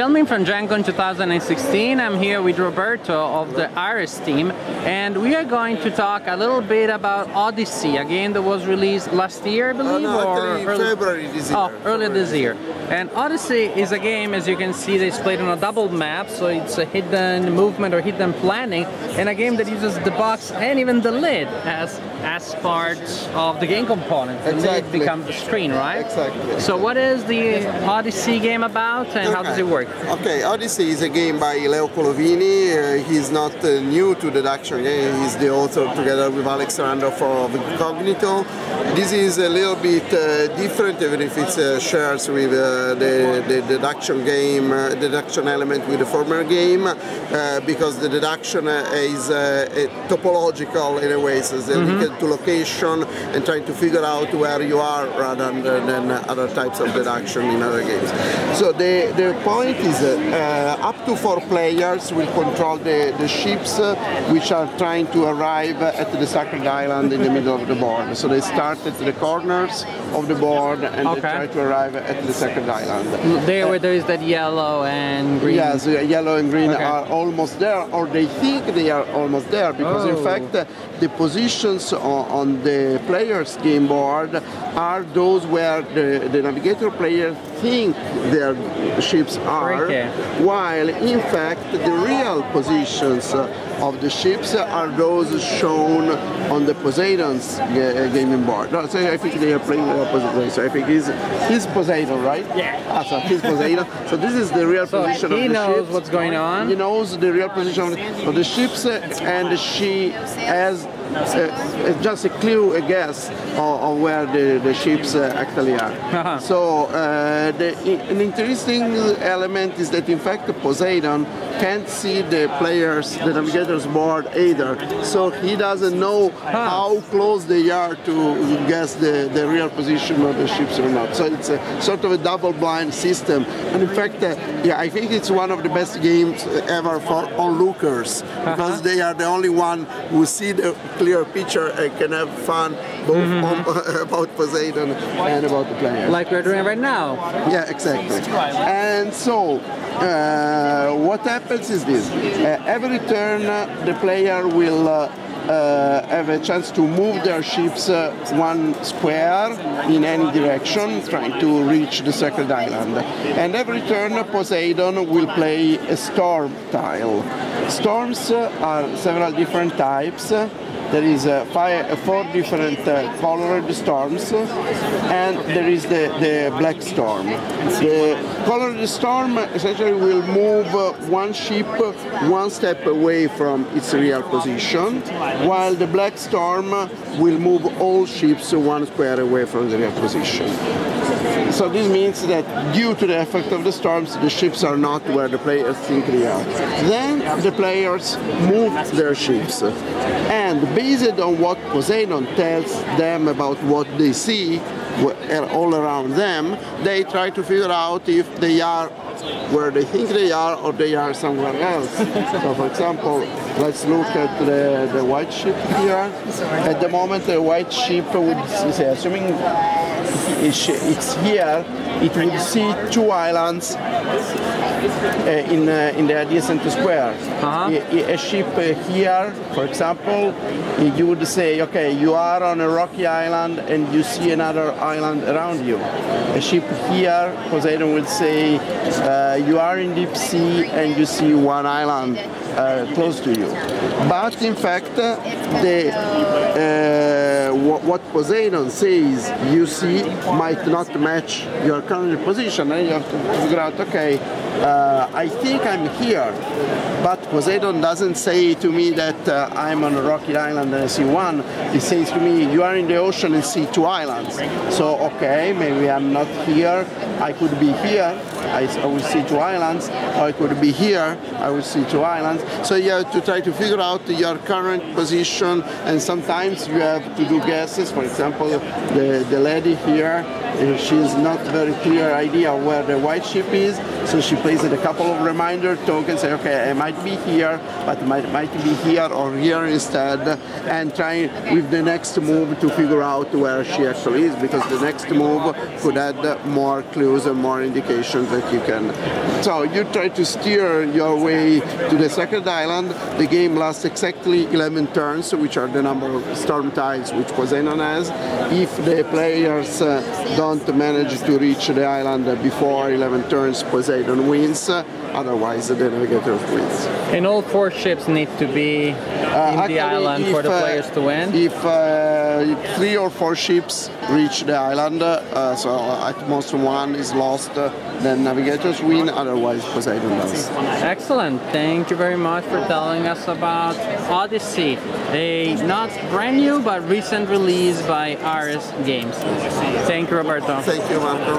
Gentlemen from GenCon 2016, I'm here with Roberto of the Ares team, and we are going to talk a little bit about Odyssey, a game that was released last year, I believe, or February this year. Oh, earlier this year. And Odyssey is a game, as you can see, that's played on a double map, so it's a hidden movement or hidden planning, and a game that uses the box and even the lid as part of the game component. The lid becomes the screen, right? Exactly. So what is the Odyssey game about, and how does it work? Okay, Odyssey is a game by Leo Colovini. He's not new to the deduction game. He's the author, together with Alex Randolph, of Incognito. This is a little bit different, even if it shares with the deduction game, deduction element with the former game, because the deduction is topological in a way, so it's linked to location and trying to figure out where you are rather than other types of deduction in other games. So the point is up to 4 players will control the ships which are trying to arrive at the Sacred Island in the middle of the board. So they start at the corners of the board and they try to arrive at the Sacred Island. There where there is that yellow and green. Yes, yellow and green are almost there, or they think they are almost there, because in fact the positions on the player's game board are those where the navigator player think their ships are, while in fact the real positions of the ships are those shown on the Poseidon's gaming board. No, so I think they are playing the opposite way. So I think he's Poseidon, right? Yeah. So he's Poseidon. So this is the real position of the ships. He knows what's going on. He knows the real position of the ships, and she has just a clue, a guess of where the ships actually are. So an interesting element is that in fact Poseidon can't see the navigator's board either, so he doesn't know how close they are to guess the real position of the ships or not. So it's a sort of a double blind system, and in fact I think it's one of the best games ever for onlookers, because they are the only one who see the clear picture and can have fun both about Poseidon and about the players. Like we're doing right now. Yeah, exactly. And so what happens is this. Every turn the player will have a chance to move their ships 1 square in any direction, trying to reach the Sacred Island. And every turn Poseidon will play a storm tile. Storms are several different types. There is 4 different colored storms, and there is the black storm. The colored storm essentially will move 1 ship 1 step away from its real position, while the black storm will move all ships 1 square away from the real position. So this means that due to the effect of the storms, the ships are not where the players think they are. Then the players move their ships, and based on what Poseidon tells them about what they see all around them, they try to figure out if they are where they think they are or they are somewhere else. So for example, let's look at the white ship here. At the moment the white ship would say, assuming it's here, it would see 2 islands in the adjacent square. A ship here, for example, you would say, okay, you are on a rocky island and you see another island around you. A ship here, Poseidon would say, you are in deep sea and you see 1 island close to you. But in fact, what Poseidon says you see might not match your current position, and you have to figure out, okay, I think I'm here, but Poseidon doesn't say to me that I'm on a rocky island and I see 1. He says to me, you are in the ocean and see 2 islands. So, okay, maybe I'm not here, I could be here, I will see 2 islands, or I could be here, I will see 2 islands. So you have to try to figure out your current position, and sometimes you have to do guesses. For example, the lady here, she's not very clear idea where the white ship is, so she place a couple of reminder tokens, say, okay, I might be here, but might be here or here instead, and try with the next move to figure out where she actually is, because the next move could add more clues and more indications that you can. So you try to steer your way to the second island. The game lasts exactly 11 turns, which are the number of storm tides which Poseidon has. If the players don't manage to reach the island before 11 turns, Poseidon wins. Otherwise, the navigator wins. And all 4 ships need to be in the island for the players to win? If 3 or 4 ships reach the island, so at most 1 is lost, then navigators win, otherwise Poseidon does. Excellent. Thank you very much for telling us about Odyssey, a not brand new but recent release by Ares Games. Thank you, Roberto. Thank you, Marco.